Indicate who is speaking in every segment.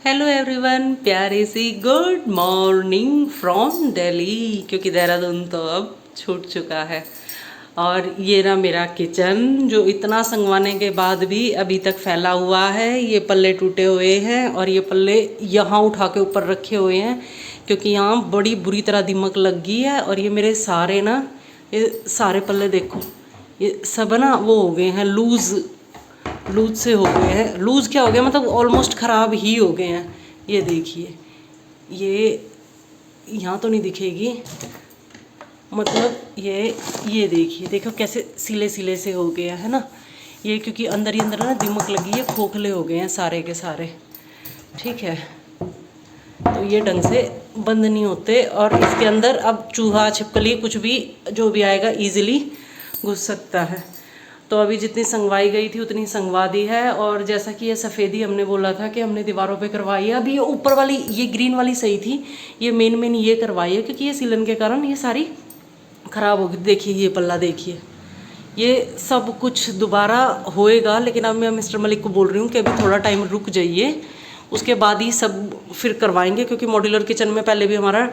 Speaker 1: Hello everyone, प्यारी सी good morning from Delhi, क्योंकि देहरादून तो अब छूट चुका है। और ये ना मेरा किचन, जो इतना संगवाने के बाद भी अभी तक फैला हुआ है। ये पल्ले टूटे हुए हैं और ये पल्ले यहाँ उठा के ऊपर रखे हुए हैं क्योंकि यहाँ बड़ी बुरी तरह दीमक लग गई है। और ये मेरे सारे ना, ये सारे पल्ले देखो, ये सब ना वो हो गए हैं, लूज़ से हो गए हैं। लूज़ क्या हो गया, मतलब ऑलमोस्ट ख़राब ही हो गए हैं। ये देखिए, ये यहाँ तो नहीं दिखेगी, मतलब ये देखिए, देखो कैसे सिले सिले से हो गया है ना। ये क्योंकि अंदर ही अंदर ना दीमक लगी है, खोखले हो गए हैं सारे के सारे। ठीक है, तो ये ढंग से बंद नहीं होते और इसके अंदर अब चूहा छिपकली कुछ भी जो भी आएगा इजीली घुस सकता है। तो अभी जितनी संगवाई गई थी उतनी संगवा दी है। और जैसा कि ये सफ़ेदी हमने बोला था कि हमने दीवारों पे करवाई है, अभी ये ऊपर वाली, ये ग्रीन वाली सही थी, ये मेन ये करवाई है क्योंकि ये सीलन के कारण ये सारी ख़राब हो गई। देखिए ये पल्ला देखिए, ये सब कुछ दोबारा होएगा। लेकिन अब मैं मिस्टर मलिक को बोल रही हूँ कि अभी थोड़ा टाइम रुक जाइए, उसके बाद ही सब फिर करवाएंगे। क्योंकि मॉड्यूलर किचन में पहले भी हमारा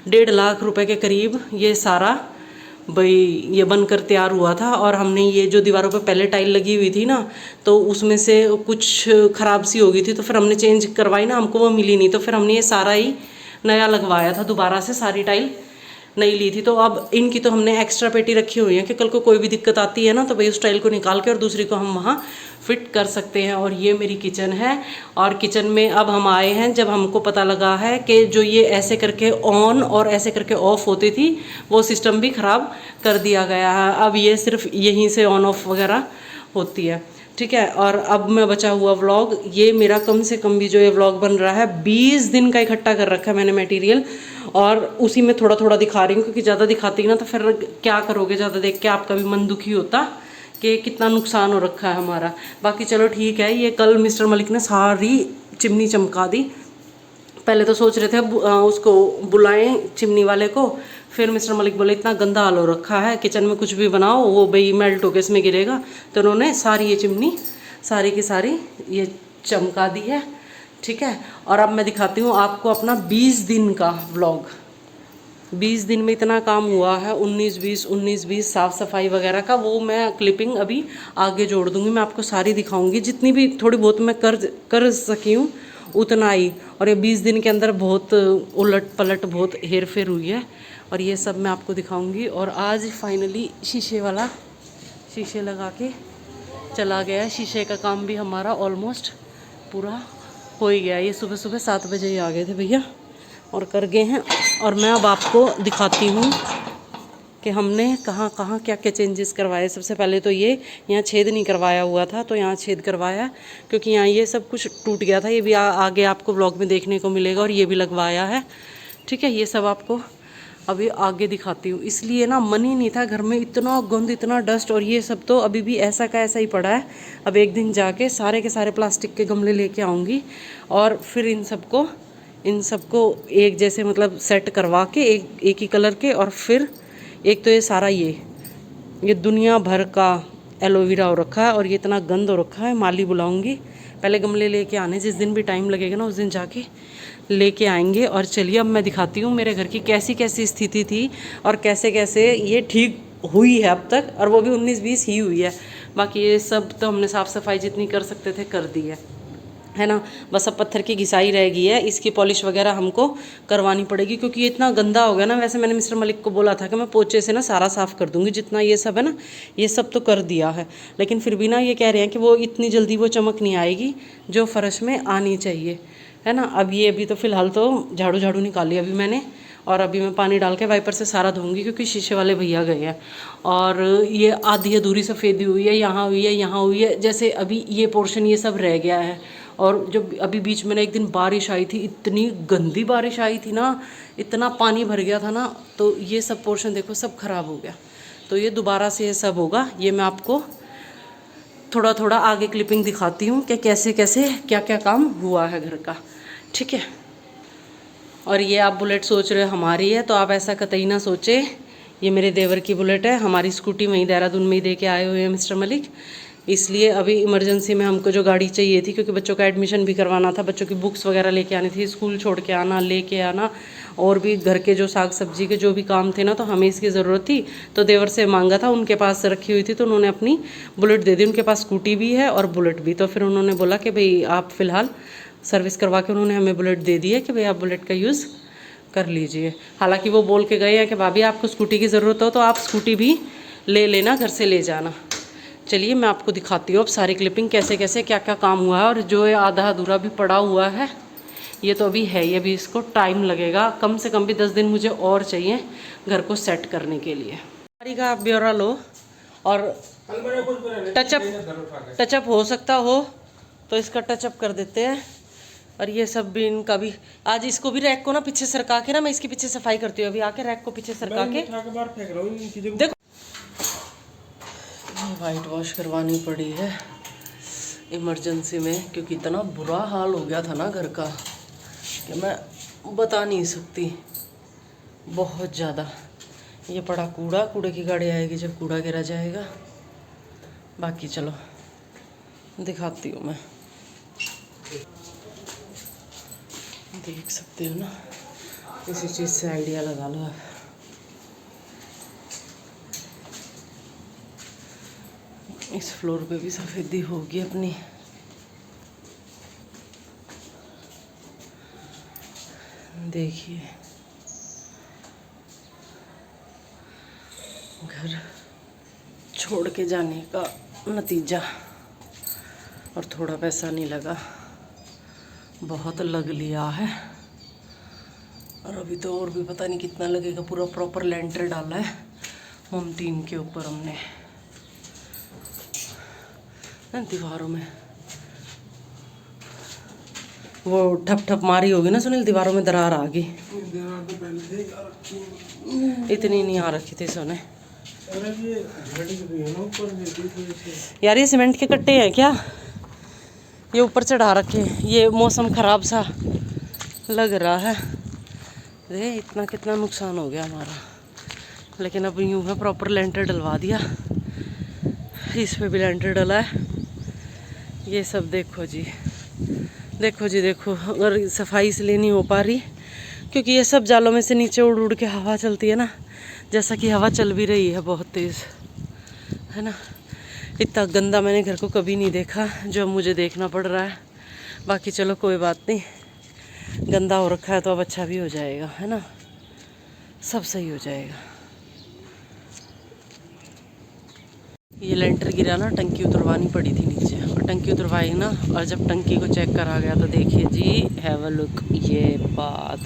Speaker 1: 1.5 लाख रुपए के करीब ये सारा भाई ये बनकर तैयार हुआ था। और हमने ये जो दीवारों पे पहले टाइल लगी हुई थी ना, तो उसमें से कुछ ख़राब सी हो गई थी, तो फिर हमने चेंज करवाई ना, हमको वो मिली नहीं, तो फिर हमने ये सारा ही नया लगवाया था, दोबारा से सारी टाइल नई ली थी। तो अब इनकी तो हमने एक्स्ट्रा पेटी रखी हुई है कि कल को कोई भी दिक्कत आती है ना, तो भाई उस टाइल को निकाल के और दूसरी को हम वहाँ फिट कर सकते हैं। और ये मेरी किचन है। और किचन में अब हम आए हैं जब हमको पता लगा है कि जो ये ऐसे करके ऑन और ऐसे करके ऑफ होती थी, वो सिस्टम भी ख़राब कर दिया गया है। अब ये सिर्फ यहीं से ऑन ऑफ वगैरह होती है। ठीक है, और अब मैं बचा हुआ व्लॉग, ये मेरा कम से कम भी जो ये व्लॉग बन रहा है 20 दिन का इकट्ठा कर रखा है मैंने मटेरियल, और उसी में थोड़ा थोड़ा दिखा रही हूँ क्योंकि ज़्यादा दिखाती ना तो फिर क्या करोगे, ज़्यादा देख के आपका भी मन दुखी होता कि कितना नुकसान हो रखा है हमारा। बाकी चलो ठीक है। ये कल मिस्टर मलिक ने सारी चिमनी चमका दी। पहले तो सोच रहे थे उसको बुलाएं चिमनी वाले को, फिर मिस्टर मलिक बोले इतना गंदा हाल हो रखा है, किचन में कुछ भी बनाओ वो भाई मेल्ट होकर इसमें गिरेगा। तो उन्होंने सारी ये चिमनी सारी की सारी ये चमका दी है। ठीक है, और अब मैं दिखाती हूँ आपको अपना 20 दिन का व्लॉग। 20 दिन में इतना काम हुआ है, 19-20 साफ़ सफाई वगैरह का, वो मैं क्लिपिंग अभी आगे जोड़ दूँगी, मैं आपको सारी दिखाऊँगी, जितनी भी थोड़ी बहुत मैं कर सकी हूँ उतना ही। और ये 20 दिन के अंदर बहुत उलट पलट, बहुत हेर फेर हुई है, और ये सब मैं आपको दिखाऊंगी। और आज फाइनली शीशे लगा के चला गया। शीशे का काम भी हमारा ऑलमोस्ट पूरा हो ही गया। ये सुबह सुबह 7 बजे ही आ गए थे भैया और कर गए हैं। और मैं अब आपको दिखाती हूँ कि हमने कहाँ कहाँ क्या क्या चेंजेस करवाए। सबसे पहले तो ये यहाँ छेद नहीं करवाया हुआ था, तो यहाँ छेद करवाया क्योंकि यहाँ ये सब कुछ टूट गया था। ये भी आगे आपको ब्लॉग में देखने को मिलेगा। और ये भी लगवाया है। ठीक है, ये सब आपको अभी आगे दिखाती हूँ। इसलिए ना मन ही नहीं था, घर में इतना गंद, इतना डस्ट, और ये सब तो अभी भी ऐसा का ऐसा ही पड़ा है। अब एक दिन जाके सारे के सारे प्लास्टिक के गमले लेके आऊँगी और फिर इन सबको एक जैसे मतलब सेट करवा के एक ही कलर के। और फिर एक तो ये सारा ये दुनिया भर का एलोवेरा हो रखा है और ये इतना गंद हो रखा है। माली बुलाऊंगी, पहले गमले लेके आने, जिस दिन भी टाइम लगेगा ना उस दिन जाके लेके आएंगे। और चलिए अब मैं दिखाती हूँ मेरे घर की कैसी कैसी स्थिति थी और कैसे कैसे ये ठीक हुई है अब तक, और वो भी 19-20 ही हुई है। बाकी ये सब तो हमने साफ़ सफाई जितनी कर सकते थे कर दी है ना। बस अब पत्थर की घिसाई रह गई है, इसकी पॉलिश वगैरह हमको करवानी पड़ेगी क्योंकि ये इतना गंदा हो गया ना। वैसे मैंने मिस्टर मलिक को बोला था कि मैं पोचे से ना सारा साफ़ कर दूंगी, जितना ये सब है ना, ये सब तो कर दिया है, लेकिन फिर भी ना ये कह रहे हैं कि वो इतनी जल्दी वो चमक नहीं आएगी जो फर्श में आनी चाहिए, है ना। अभी तो फ़िलहाल तो झाड़ू निकाली अभी मैंने, और अभी मैं पानी डाल के वाइपर से सारा धोऊंगी क्योंकि शीशे वाले भैया गए हैं। और ये आधी अधूरी सफ़ेदी हुई है, यहाँ हुई है, यहाँ हुई है, जैसे अभी ये पोर्शन ये सब रह गया है। और जब अभी बीच में ना एक दिन बारिश आई थी, इतनी गंदी बारिश आई थी ना, इतना पानी भर गया था ना, तो ये सब पोर्शन देखो सब ख़राब हो गया। तो ये दोबारा से ये सब होगा। ये मैं आपको थोड़ा थोड़ा आगे क्लिपिंग दिखाती हूँ कि कैसे कैसे क्या क्या काम हुआ है घर का। ठीक है, और ये आप बुलेट सोच रहे हो हमारी है, तो आप ऐसा कतई ना सोचे, ये मेरे देवर की बुलेट है। हमारी स्कूटी वहीं देहरादून में ही दे के आए हुए हैं मिस्टर मलिक। इसलिए अभी इमरजेंसी में हमको जो गाड़ी चाहिए थी, क्योंकि बच्चों का एडमिशन भी करवाना था, बच्चों की बुक्स वगैरह लेके आनी थी, स्कूल छोड़ के आना, लेके आना, और भी घर के जो साग सब्जी के जो भी काम थे ना, तो हमें इसकी ज़रूरत थी। तो देवर से मांगा था, उनके पास रखी हुई थी, तो उन्होंने अपनी बुलेट दे दी। उनके पास स्कूटी भी है और बुलेट भी। तो फिर उन्होंने बोला कि भाई आप फ़िलहाल सर्विस करवा के उन्होंने हमें बुलेट दे दी है कि भाई आप बुलेट का यूज़ कर लीजिए। हालांकि वो बोल के गए हैं कि भाभी आपको स्कूटी की ज़रूरत हो तो आप स्कूटी भी ले लेना, घर से ले जाना। चलिए मैं आपको दिखाती हूँ अब सारी क्लिपिंग, कैसे कैसे क्या क्या काम हुआ है। और जो ये आधा अधूरा भी पड़ा हुआ है ये तो अभी है, ये भी इसको टाइम लगेगा, कम से कम भी 10 दिन मुझे और चाहिए घर को सेट करने के लिए। गाड़ी का आप ब्यौरा लो और टचअप हो सकता हो तो इसका टचअप कर देते हैं। और ये सब भी इनका भी, आज इसको भी रैक को ना पीछे सरका के ना, मैं इसकी पीछे सफाई करती हूँ। अभी आके रैक को पीछे सरका के देखो, वाइट वॉश करवानी पड़ी है इमरजेंसी में, क्योंकि इतना बुरा हाल हो गया था ना घर का कि मैं बता नहीं सकती, बहुत ज़्यादा। ये पड़ा कूड़ा, कूड़े की गाड़ी आएगी जब कूड़ा गिरा जाएगा। बाकी चलो दिखाती हूँ मैं, देख सकते हो ना, इसी चीज़ से आइडिया लगा लो। इस फ्लोर पे भी सफ़ेदी होगी अपनी। देखिए घर छोड़ के जाने का नतीजा। और थोड़ा पैसा नहीं लगा, बहुत लग लिया है। और अभी तो और भी पता नहीं कितना लगेगा। पूरा प्रॉपर लेंटर डाला है होम 3 के ऊपर हमने, दीवारों में वो ठप ठप मारी होगी ना सुनील, दीवारों में दरार आ गई। इतनी नहीं आ रखी थी सोने। यार ये सीमेंट के कट्टे हैं क्या, ये ऊपर चढ़ा रखे, ये मौसम ख़राब सा लग रहा है। अरे इतना कितना नुकसान हो गया हमारा। लेकिन अब यूँ है, प्रॉपर लेंटर डलवा दिया, इस पे भी लेंटर डला है। ये सब देखो जी, देखो जी देखो। अगर सफाई इसलिए नहीं हो पा रही क्योंकि ये सब जालों में से नीचे उड़ उड़ के हवा चलती है ना, जैसा कि हवा चल भी रही है बहुत तेज़, है ना। इतना गंदा मैंने घर को कभी नहीं देखा जो मुझे देखना पड़ रहा है। बाकी चलो कोई बात नहीं, गंदा हो रखा है तो अब अच्छा भी हो जाएगा, है ना, सब सही हो जाएगा। ये लेंटर गिरा ना, टंकी उतरवानी पड़ी थी नीचे, और टंकी उतरवाई ना, और जब टंकी को चेक करा गया तो देखिए जी, हैव अ लुक। ये बात,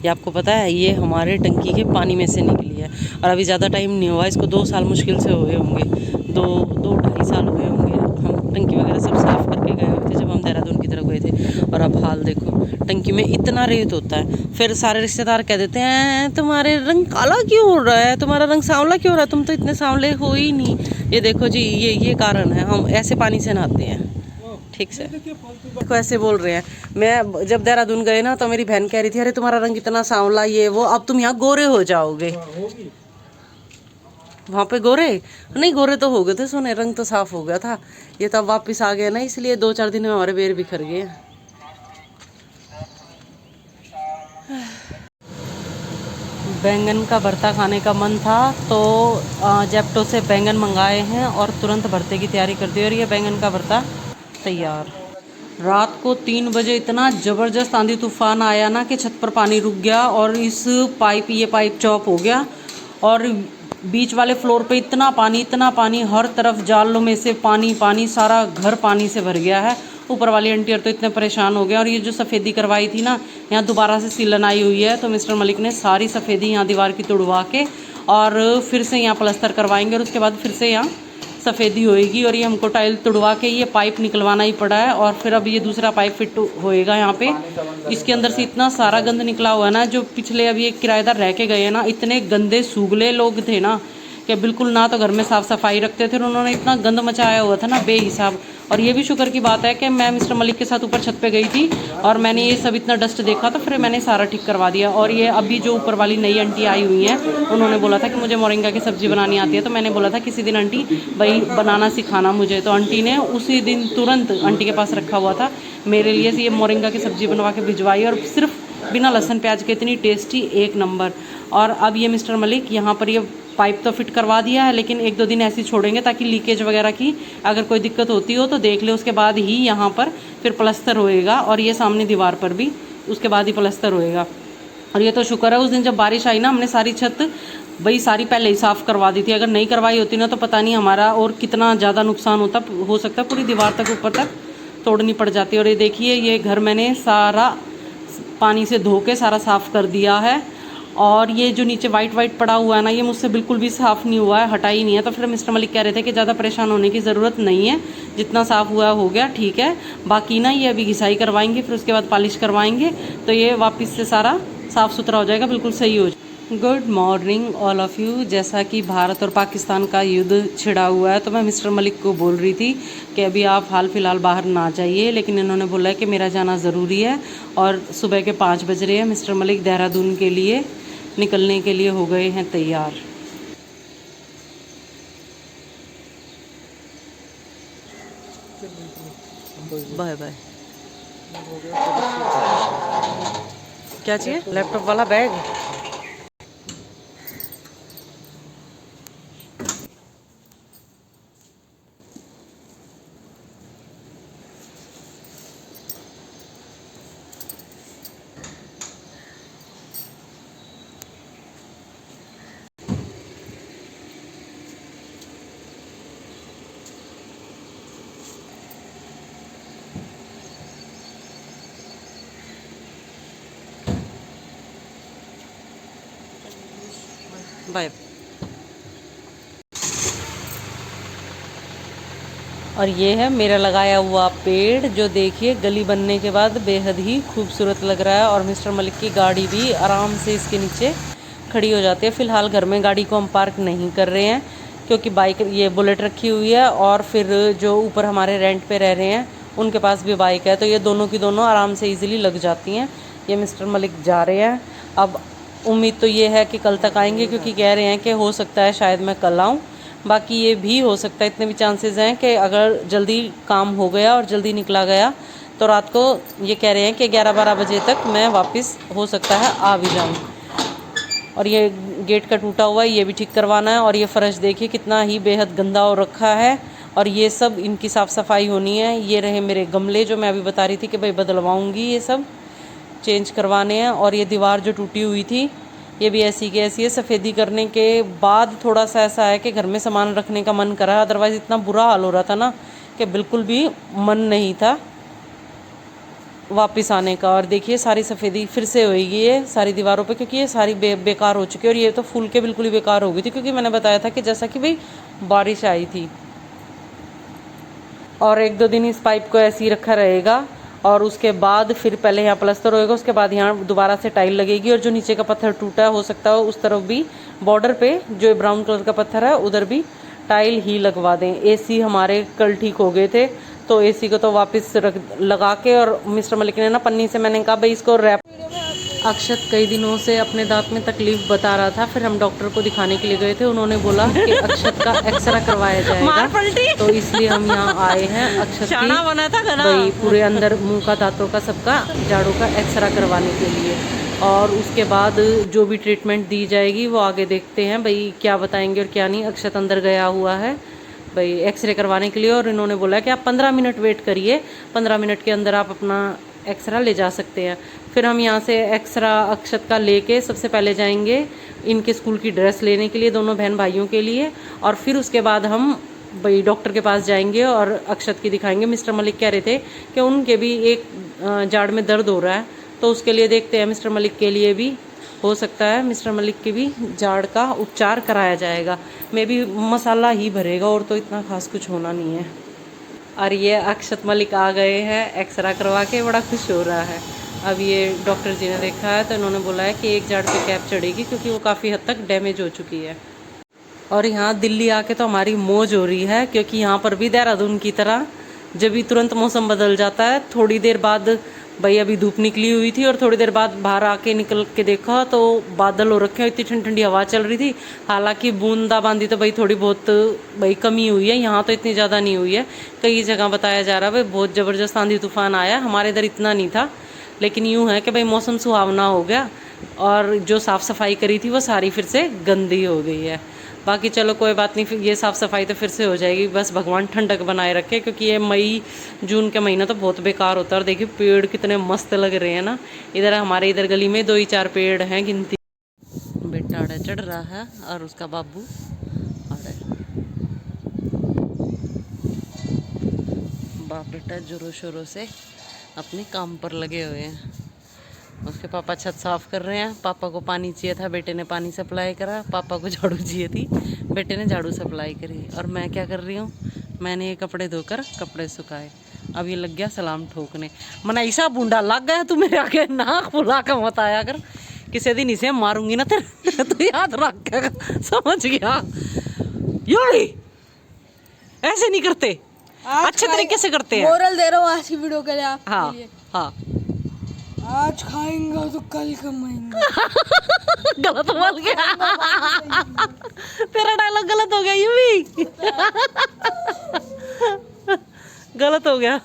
Speaker 1: ये आपको पता है, ये हमारे टंकी के पानी में से निकली है। और अभी ज़्यादा टाइम नहीं हुआ, इसको 2 साल मुश्किल से हुए होंगे, 2-2.5 साल हुए होंगे। हम टंकी वगैरह सब साफ़ करके गए हुए थे जब हम देहरादून की तरफ गए थे। और अब हाल देखो, टंकी में इतना रेत होता है। फिर सारे रिश्तेदार कह देते हैं तुम्हारे रंग काला क्यों हो रहा है, तुम्हारा रंग सांवला क्यों हो रहा है, तुम तो इतने सांवले हो ही नहीं। ये देखो जी, ये कारण है, हम ऐसे पानी से नहाते हैं। ठीक से देखो, ऐसे बोल रहे हैं। मैं जब देहरादून गए ना तो मेरी बहन कह रही थी अरे तुम्हारा रंग इतना सांवला, ये वो, अब तुम यहाँ गोरे हो जाओगे। वहाँ पे गोरे नहीं, गोरे तो हो गए थे सोने, रंग तो साफ हो गया था। ये तब वापस आ गया ना, इसलिए 2-4 दिन में हमारे बेर बिखर गए। बैंगन का भरता खाने का मन था तो जेप्टो से बैंगन मंगाए हैं और तुरंत भरते की तैयारी कर दी। और ये बैंगन का भरता तैयार। रात को 3 बजे इतना ज़बरदस्त आंधी तूफान आया ना कि छत पर पानी रुक गया और इस ये पाइप चौप हो गया। और बीच वाले फ्लोर पे इतना पानी, हर तरफ जालों में से पानी पानी, सारा घर पानी से भर गया है। ऊपर वाली आंटी तो इतने परेशान हो गए। और ये जो सफ़ेदी करवाई थी ना, यहाँ दोबारा से सीलन आई हुई है, तो मिस्टर मलिक ने सारी सफ़ेदी यहाँ दीवार की तुड़वा के और फिर से यहाँ प्लस्तर करवाएंगे और उसके बाद फिर से यहाँ सफ़ेदी होएगी। और ये हमको टाइल तुड़वा के ये पाइप निकलवाना ही पड़ा है। और फिर अब ये दूसरा पाइप फिट होएगा यहाँ पे। इसके अंदर से इतना सारा गंद निकला हुआ है ना, जो पिछले अभी एक किराएदार रह के गए हैं ना, इतने गंदे सूगले लोग थे ना कि बिल्कुल ना तो घर में साफ़ सफाई रखते थे, और उन्होंने इतना गंद मचाया हुआ था ना बेहिसाब। और ये भी शुक्र की बात है कि मैं मिस्टर मलिक के साथ ऊपर छत पे गई थी और मैंने ये सब इतना डस्ट देखा तो फिर मैंने सारा ठीक करवा दिया। और ये अभी जो ऊपर वाली नई आंटी आई हुई हैं, उन्होंने बोला था कि मुझे मोरिंगा की सब्ज़ी बनानी आती है, तो मैंने बोला था किसी दिन आंटी भाई बनाना सिखाना मुझे। तो आंटी ने उसी दिन तुरंत आंटी के पास रखा हुआ था मेरे लिए ये मोरिंगा की सब्ज़ी बनवा के भिजवाई, और सिर्फ बिना लहसुन प्याज के, इतनी टेस्टी, एक नंबर। और अब ये मिस्टर मलिक यहाँ पर ये पाइप तो फिट करवा दिया है, लेकिन 1-2 दिन ऐसे ही छोड़ेंगे ताकि लीकेज वगैरह की अगर कोई दिक्कत होती हो तो देख ले, उसके बाद ही यहाँ पर फिर प्लस्तर होएगा। और ये सामने दीवार पर भी उसके बाद ही प्लस्तर होएगा। और ये तो शुक्र है उस दिन जब बारिश आई ना, हमने सारी छत भाई सारी पहले ही साफ़ करवा दी थी। अगर नहीं करवाई होती ना तो पता नहीं हमारा और कितना ज़्यादा नुकसान होता, हो सकता है पूरी दीवार तक ऊपर तक तोड़नी पड़ जाती। और ये देखिए ये घर मैंने सारा पानी से धो के सारा साफ़ कर दिया है। और ये जो नीचे वाइट वाइट पड़ा हुआ है ना, ये मुझसे बिल्कुल भी साफ़ नहीं हुआ है, हटा ही नहीं है। तो फिर मिस्टर मलिक कह रहे थे कि ज़्यादा परेशान होने की ज़रूरत नहीं है, जितना साफ़ हुआ हो गया ठीक है, बाकी ना ये अभी घिसाई करवाएंगे, फिर उसके बाद पॉलिश करवाएंगे तो ये वापस से सारा साफ़ सुथरा हो जाएगा, बिल्कुल सही हो जाएगा। Good morning all of you. जैसा कि भारत और पाकिस्तान का युद्ध छिड़ा हुआ है, तो मैं मिस्टर मलिक को बोल रही थी कि अभी आप हाल फिलहाल बाहर ना जाइए, लेकिन इन्होंने बोला है कि मेरा जाना ज़रूरी है। और सुबह के 5 बज रहे हैं। मिस्टर मलिक देहरादून के लिए निकलने के लिए हो गए हैं तैयार। Bye bye. क्या चाहिए? लैपटॉप वाला बैग। बाय। और ये है मेरा लगाया हुआ पेड़, जो देखिए गली बनने के बाद बेहद ही खूबसूरत लग रहा है। और मिस्टर मलिक की गाड़ी भी आराम से इसके नीचे खड़ी हो जाती है। फ़िलहाल घर में गाड़ी को हम पार्क नहीं कर रहे हैं, क्योंकि बाइक ये बुलेट रखी हुई है, और फिर जो ऊपर हमारे रेंट पे रह रहे हैं उनके पास भी बाइक है, तो ये दोनों की दोनों आराम से ईज़िली लग जाती हैं। ये मिस्टर मलिक जा रहे हैं। अब उम्मीद तो ये है कि कल तक आएंगे, क्योंकि कह रहे हैं कि हो सकता है शायद मैं कल आऊँ, बाकी ये भी हो सकता है, इतने भी चांसेस हैं कि अगर जल्दी काम हो गया और जल्दी निकला गया तो रात को ये कह रहे हैं कि 11-12 बजे तक मैं वापस हो सकता है आ भी जाऊँ। और ये गेट का टूटा हुआ है, ये भी ठीक करवाना है। और ये फ़र्श देखिए कितना ही बेहद गंदा हो रखा है, और ये सब इनकी साफ़ सफाई होनी है। ये रहे मेरे गमले जो मैं अभी बता रही थी कि भाई बदलवाऊँगी, ये सब चेंज करवाने हैं। और ये दीवार जो टूटी हुई थी ये भी ऐसी की ऐसी है। सफ़ेदी करने के बाद थोड़ा सा ऐसा है कि घर में सामान रखने का मन करा, अदरवाइज़ इतना बुरा हाल हो रहा था ना कि बिल्कुल भी मन नहीं था वापस आने का। और देखिए सारी सफ़ेदी फिर से होएगी ये सारी दीवारों पे, क्योंकि ये सारी बेकार हो चुकी है। और ये तो फूल के बिल्कुल ही बेकार हो गई थी, क्योंकि मैंने बताया था कि जैसा कि भाई बारिश आई थी। और 1-2 दिन इस पाइप को ऐसे ही रखा रहेगा, और उसके बाद फिर पहले यहाँ प्लस्तर होएगा, उसके बाद यहाँ दोबारा से टाइल लगेगी। और जो नीचे का पत्थर टूटा हो सकता है उस तरफ भी बॉर्डर पे जो ब्राउन कलर का पत्थर है उधर भी टाइल ही लगवा दें। एसी हमारे कल ठीक हो गए थे, तो एसी को तो वापस लगा के, और मिस्टर मलिक ने ना पन्नी से, मैंने कहा भाई इसको रैप। अक्षत कई दिनों से अपने दांत में तकलीफ बता रहा था, फिर हम डॉक्टर को दिखाने के लिए गए थे। उन्होंने बोला कि अक्षत का एक्सरा करवाया जाएगा, तो इसलिए हम यहाँ आए हैं अक्षत की भाई पूरे अंदर मुंह का, दांतों का, सबका जाड़ों का एक्सरा करवाने के लिए। और उसके बाद जो भी ट्रीटमेंट दी जाएगी वो आगे देखते हैं भाई क्या बताएंगे और क्या नहीं। अक्षत अंदर गया हुआ है भाई एक्सरे करवाने के लिए, और इन्होंने बोला कि आप 15 मिनट वेट करिए, 15 मिनट के अंदर आप अपना एक्सरा ले जा सकते हैं। फिर हम यहाँ से एक्सरा अक्षत का लेके सबसे पहले जाएंगे इनके स्कूल की ड्रेस लेने के लिए, दोनों बहन भाइयों के लिए। और फिर उसके बाद हम भाई डॉक्टर के पास जाएंगे और अक्षत की दिखाएंगे। मिस्टर मलिक कह रहे थे कि उनके भी एक जाड़ में दर्द हो रहा है, तो उसके लिए देखते हैं मिस्टर मलिक के लिए भी हो सकता है मिस्टर मलिक के भी जाड़ का उपचार कराया जाएगा। मे भी मसाला ही भरेगा, और तो इतना खास कुछ होना नहीं है। और ये अक्षत मलिक आ गए हैं एक्सरा करवा के, बड़ा खुश हो रहा है। अब ये डॉक्टर जी ने देखा है तो इन्होंने बोला है कि एक जाड़ पे कैप चढ़ेगी, क्योंकि वो काफ़ी हद तक डैमेज हो चुकी है। और यहाँ दिल्ली आके तो हमारी मौज हो रही है, क्योंकि यहाँ पर भी देहरादून की तरह जब भी तुरंत मौसम बदल जाता है। थोड़ी देर बाद भाई अभी धूप निकली हुई थी और थोड़ी देर बाद बाहर आके निकल के देखा तो बादल हो रखे हैं, इतनी ठंडी ठंडी हवा चल रही थी। हालांकि बूंदाबांदी तो भाई थोड़ी बहुत भाई कमी हुई है, यहाँ तो इतनी ज़्यादा नहीं हुई है। कई जगह बताया जा रहा है भाई बहुत ज़बरदस्त आंधी तूफान आया, हमारे इधर इतना नहीं था। लेकिन यूँ है कि भाई मौसम सुहावना हो गया और जो साफ़ सफाई करी थी वो सारी फिर से गंदी हो गई है। बाकी चलो कोई बात नहीं, फिर ये साफ़ सफाई तो फिर से हो जाएगी, बस भगवान ठंडक बनाए रखे, क्योंकि ये मई जून के महीना तो बहुत बेकार होता है। और देखिए पेड़ कितने मस्त लग रहे हैं ना, इधर हमारे इधर गली में 2 ही 4 पेड़ हैं गिनती। बेटा आड़े चढ़ रहा है और उसका बाबू आड़े, बाप बेटा जोरों शोरों से अपने काम पर लगे हुए हैं। उसके पापा छत साफ कर रहे हैं, पापा को पानी चाहिए था, बेटे ने पानी सप्लाई करा, पापा को झाड़ू चाहिए थी, बेटे ने झाड़ू सप्लाई करी। और मैं क्या कर रही हूँ, मैंने ये कपड़े धोकर कपड़े सुखाए, अब ये लग गया सलाम ठोकने। मना ऐसा बूंदा लग गया, तू मेरे आगे नाक फुला कर मत आया कर, किसी दिन इसे मारूंगी ना तेरे तो याद रख कर, समझ गया। योड़ी ऐसे नहीं करते, अच्छे तरीके से करते हैं।
Speaker 2: मोरल दे रहा हूँ आज की वीडियो के लिए आप।
Speaker 1: हाँ हाँ,
Speaker 2: आज खाएंगा तो कल कमाएंगा।
Speaker 1: गलत बोल गया तेरा डायलॉग गलत हो गया, ये भी गलत हो गया।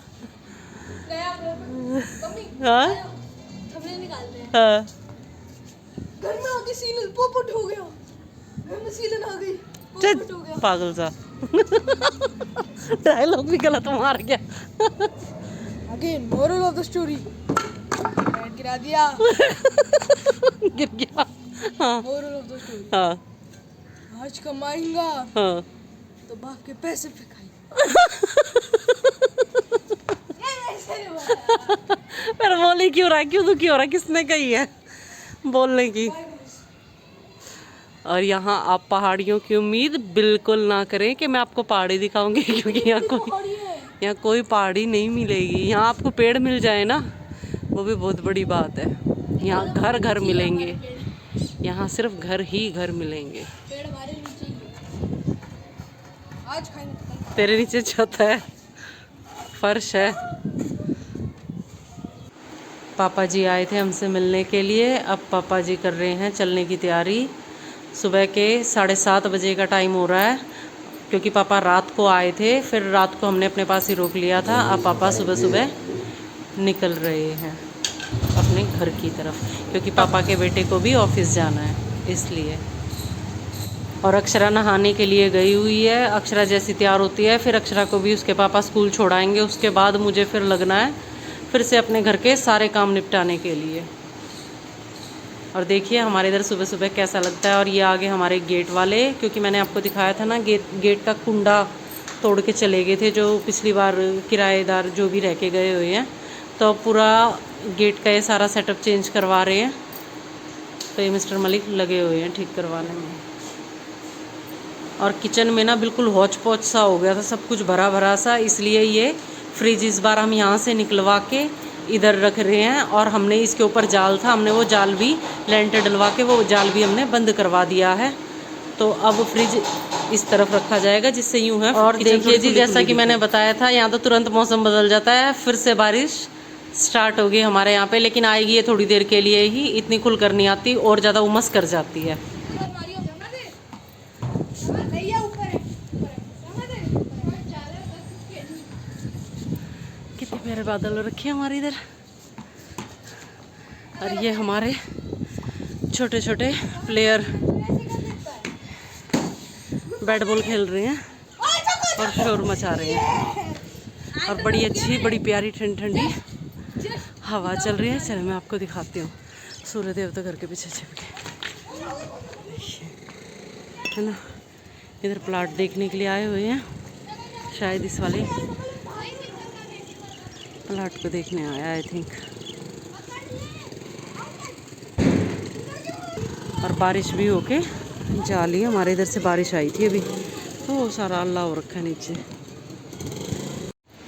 Speaker 1: हाँ हाँ,
Speaker 2: घर में आके सीलन पोपट हो गया, घर में सीलन आ गई, पोपट हो गया।
Speaker 1: पागल सा डायलॉग भी गलत मार गया।
Speaker 2: Again moral of the story, गिरा दिया
Speaker 1: गिर गया। हाँ
Speaker 2: मोरल ऑफ द स्टोरी,
Speaker 1: हाँ
Speaker 2: आज कमाएंगा
Speaker 1: हाँ,
Speaker 2: तो बाप के पैसे पे खाएंगा।
Speaker 1: पर बोली क्यों रहा है, क्यों दुखी हो रहा है, किसने कही है बोलने की। और यहाँ आप पहाड़ियों की उम्मीद बिल्कुल ना करें कि मैं आपको पहाड़ी दिखाऊंगी, क्योंकि यहाँ कोई पहाड़ी नहीं मिलेगी। यहाँ आपको पेड़ मिल जाए ना, वो भी बहुत बड़ी बात है। यहाँ घर घर मिलेंगे, यहाँ सिर्फ घर ही घर मिलेंगे।
Speaker 2: पेड़ हमारे नीचे ही है। आज खाएंगे।
Speaker 1: तेरे नीचे छत है, फर्श है। पापा जी आए थे हमसे मिलने के लिए, अब पापा जी कर रहे हैं चलने की तैयारी। सुबह के 7:30 बजे का टाइम हो रहा है, क्योंकि पापा रात को आए थे, फिर रात को हमने अपने पास ही रोक लिया था। अब पापा सुबह सुबह निकल रहे हैं अपने घर की तरफ, क्योंकि पापा के बेटे को भी ऑफिस जाना है इसलिए। और अक्षरा नहाने के लिए गई हुई है। अक्षरा जैसी तैयार होती है फिर अक्षरा को भी उसके पापा स्कूल छोड़ाएंगे, उसके बाद मुझे फिर लगना है फिर से अपने घर के सारे काम निपटाने के लिए। और देखिए हमारे इधर सुबह सुबह कैसा लगता है। और ये आगे हमारे गेट वाले, क्योंकि मैंने आपको दिखाया था ना गेट का कुंडा तोड़ के चले गए थे जो पिछली बार किराएदार जो भी रह के गए हुए हैं, तो पूरा गेट का ये सारा सेटअप चेंज करवा रहे हैं। तो ये मिस्टर मलिक लगे हुए हैं ठीक करवाने में। और किचन में ना बिल्कुल हौच पौच सा हो गया था, सब कुछ भरा भरा सा, इसलिए ये फ्रिज इस बार हम यहाँ से निकलवा के इधर रख रहे हैं। और हमने इसके ऊपर जाल था, हमने वो जाल भी लेंटर डलवा के वो जाल भी हमने बंद करवा दिया है। तो अब फ्रिज इस तरफ रखा जाएगा, जिससे यूँ है। और देखिए जी, जैसा कि मैंने बताया था, यहाँ तो तुरंत मौसम बदल जाता है, फिर से बारिश स्टार्ट होगी हमारे यहाँ पे। लेकिन आएगी ये थोड़ी देर के लिए ही, इतनी खुल कर नहीं आती और ज़्यादा उमस कर जाती है। कितने प्यारे बादल रखे हैं हमारे इधर। और ये हमारे छोटे छोटे प्लेयर बैट बॉल खेल रहे हैं और शोर मचा रहे हैं। और बड़ी अच्छी बड़ी प्यारी ठंडी ठंडी हवा चल रही है। चलो मैं आपको दिखाती हूँ। सूर्य देवता घर के पीछे छिपके है ना। इधर प्लाट देखने के लिए आए हुए हैं, शायद इस वाले प्लाट को देखने आया आई थिंक। और बारिश भी होके जा ली, हमारे इधर से बारिश आई थी अभी, तो सारा अल्लाह हो रखा है नीचे।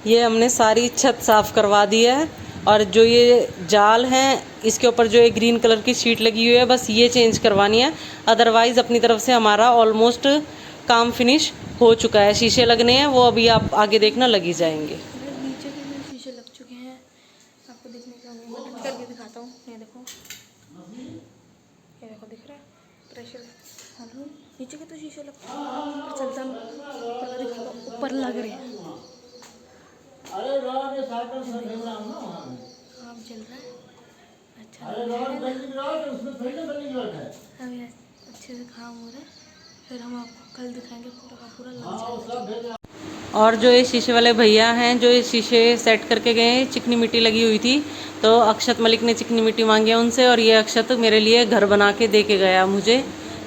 Speaker 1: ये हमने सारी छत साफ़ करवा दी है। और जो ये जाल हैं इसके ऊपर जो एक ग्रीन कलर की शीट लगी हुई है, बस ये चेंज करवानी है। अदरवाइज़ अपनी तरफ से हमारा ऑलमोस्ट काम फिनिश हो चुका है। शीशे लगने हैं, वो अभी आप आगे देखना लगी जाएंगे।
Speaker 2: दिखाता हूँ, ये देखो, ये देखो दिख रहा है प्रेशर। हेलो, नीचे के तो शीशे लगता है पर चलता नहीं। ऊपर का दिखाता हूँ, ऊपर लग रहे हैं। हाँ चल रहा है, अच्छा लग रहा है। अभी अच्छे से काम हो रहा है, फिर हम आपको कल दिखाएंगे पूरा का पूरा लग जाएगा।
Speaker 1: और जो ये शीशे वाले भैया हैं जो ये शीशे सेट करके गए हैं, चिकनी मिट्टी लगी हुई थी तो अक्षत मलिक ने चिकनी मिट्टी मांगी है उनसे, और ये अक्षत मेरे लिए घर बना के दे के गया मुझे।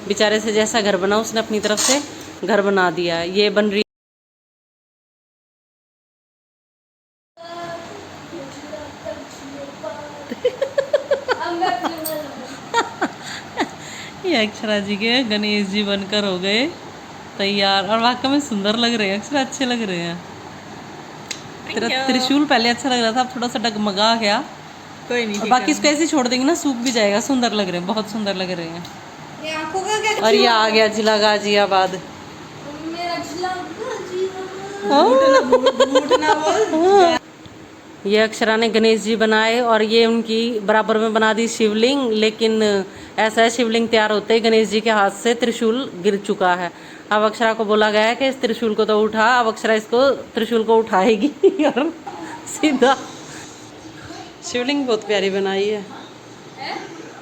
Speaker 1: बेचारे से जैसा घर बना उसने अपनी तरफ से घर बना दिया। ये बन रही ये अक्षरा जी के गणेश जी बनकर हो गए तैयार, और वाकई में सुंदर लग रहे हैं अक्षरा, अच्छे लग रहे हैं। तेरा त्रिशूल पहले अच्छा लग रहा था, अब थोड़ा सा डगमगा गया।
Speaker 2: कोई नहीं,
Speaker 1: बाकी इसको ऐसे ही छोड़ देंगे ना, सूख भी जाएगा। सुंदर लग रहे हैं, बहुत सुंदर लग रहे हैं।
Speaker 2: ये आंखों का क्या?
Speaker 1: और ये आ गया जिला गाजियाबाद।
Speaker 2: मेरा जिला गाजियाबाद।
Speaker 1: ये अक्षरा ने गणेश जी बनाए और ये उनकी बराबर में बना दी शिवलिंग, लेकिन ऐसा है शिवलिंग तैयार होते ही गणेश जी के हाथ से त्रिशूल गिर चुका है। अब अक्षरा को बोला गया है कि इस त्रिशूल को तो उठा। अब अक्षरा इसको त्रिशूल को उठाएगी और सीधा। शिवलिंग बहुत प्यारी बनाई है,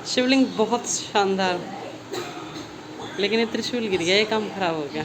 Speaker 1: शिवलिंग बहुत शानदार, लेकिन ये त्रिशूल गिर गया, ये काम खराब हो गया।